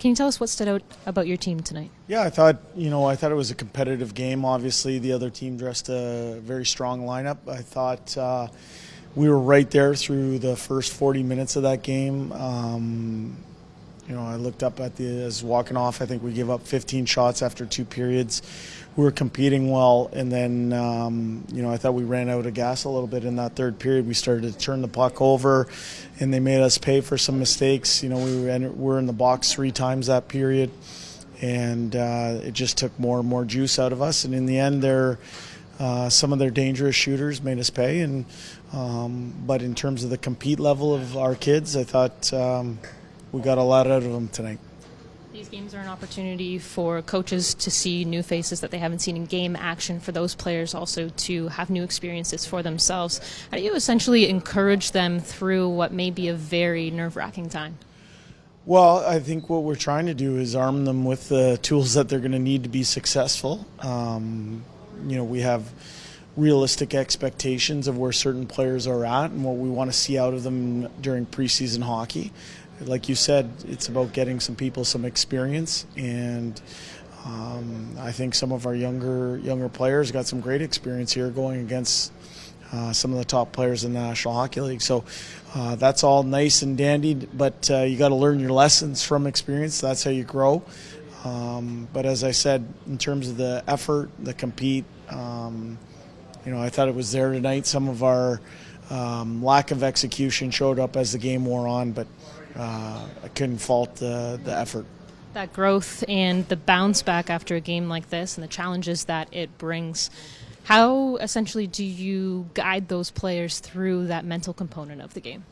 Can you tell us what stood out about your team tonight? Yeah, I thought it was a competitive game. Obviously, the other team dressed a very strong lineup. I thought we were right there through the first 40 minutes of that game. I looked up as walking off. I think we gave up 15 shots after 2 periods. We were competing well, and then I thought we ran out of gas a little bit in that third period. We started to turn the puck over, and they made us pay for some mistakes. We were in the box 3 times that period, and it just took more and more juice out of us. And in the end, some of their dangerous shooters made us pay. But in terms of the compete level of our kids, I thought we got a lot out of them tonight. These games are an opportunity for coaches to see new faces that they haven't seen in game action, for those players also to have new experiences for themselves. How do you essentially encourage them through what may be a very nerve-wracking time? Well, I think what we're trying to do is arm them with the tools that they're going to need to be successful. We have realistic expectations of where certain players are at and what we want to see out of them during preseason hockey. Like you said, it's about getting some people some experience, and I think some of our younger players got some great experience here going against some of the top players in the National Hockey League. So that's all nice and dandy, but you got to learn your lessons from experience. That's how you grow. But as I said, in terms of the effort, the compete, I thought it was there tonight. Some of our lack of execution showed up as the game wore on, but I couldn't fault the effort. That growth and the bounce back after a game like this and the challenges that it brings, how essentially do you guide those players through that mental component of the game?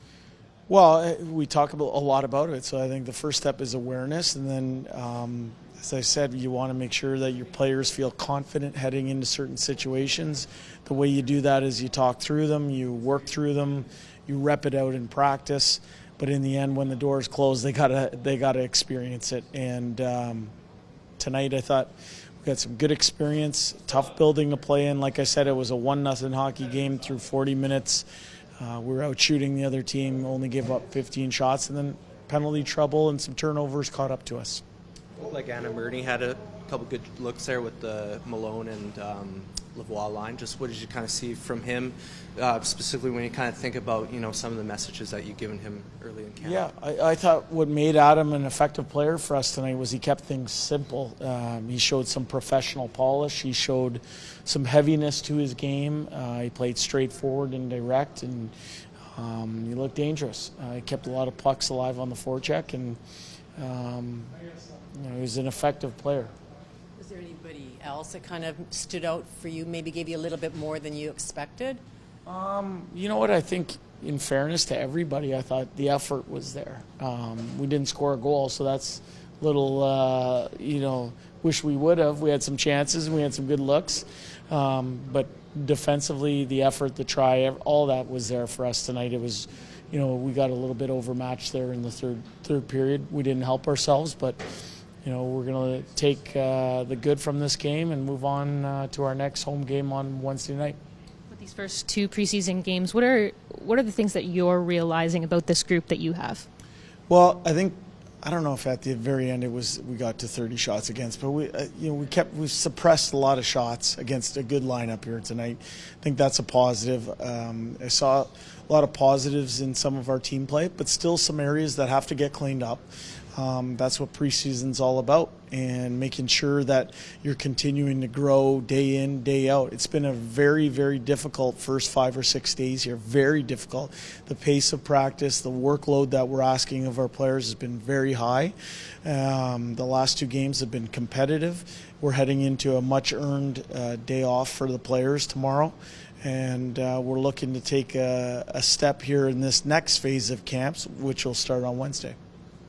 Well, we talk a lot about it, so I think the first step is awareness, and then as I said, you want to make sure that your players feel confident heading into certain situations. The way you do that is you talk through them, you work through them, you rep it out in practice. But in the end, when the doors close, they gotta experience it. And tonight, I thought we got some good experience. Tough building to play in. Like I said, it was a 1-0 hockey game through 40 minutes. We were out shooting the other team, only gave up 15 shots, and then penalty trouble and some turnovers caught up to us. Like Anna Murney had a couple good looks there with the Malone and Lavoie line. Just what did you kind of see from him, specifically when you kind of think about some of the messages that you've given him early in camp? Yeah, I thought what made Adam an effective player for us tonight was he kept things simple. He showed some professional polish. He showed some heaviness to his game. He played straightforward and direct, and he looked dangerous. He kept a lot of pucks alive on the forecheck, and he was an effective player. Was there anybody else that kind of stood out for you, maybe gave you a little bit more than you expected? You know what, I think in fairness to everybody, I thought the effort was there. We didn't score a goal, so that's a little, wish we would have. We had some chances and we had some good looks. But defensively, the effort, the try, all that was there for us tonight. It was, we got a little bit overmatched there in the third period. We didn't help ourselves, but we're going to take the good from this game and move on to our next home game on Wednesday night. With these first 2 preseason games, what are the things that you're realizing about this group that you have? Well, I don't know if at the very end we got to 30 shots against, but we suppressed a lot of shots against a good lineup here tonight. I think that's a positive. I saw a lot of positives in some of our team play, but still some areas that have to get cleaned up. That's what preseason's all about, and making sure that you're continuing to grow day in, day out. It's been a very, very difficult first 5 or 6 days here, very difficult. The pace of practice, the workload that we're asking of our players has been very high. The last 2 games have been competitive. We're heading into a much-earned day off for the players tomorrow, and we're looking to take a step here in this next phase of camps, which will start on Wednesday.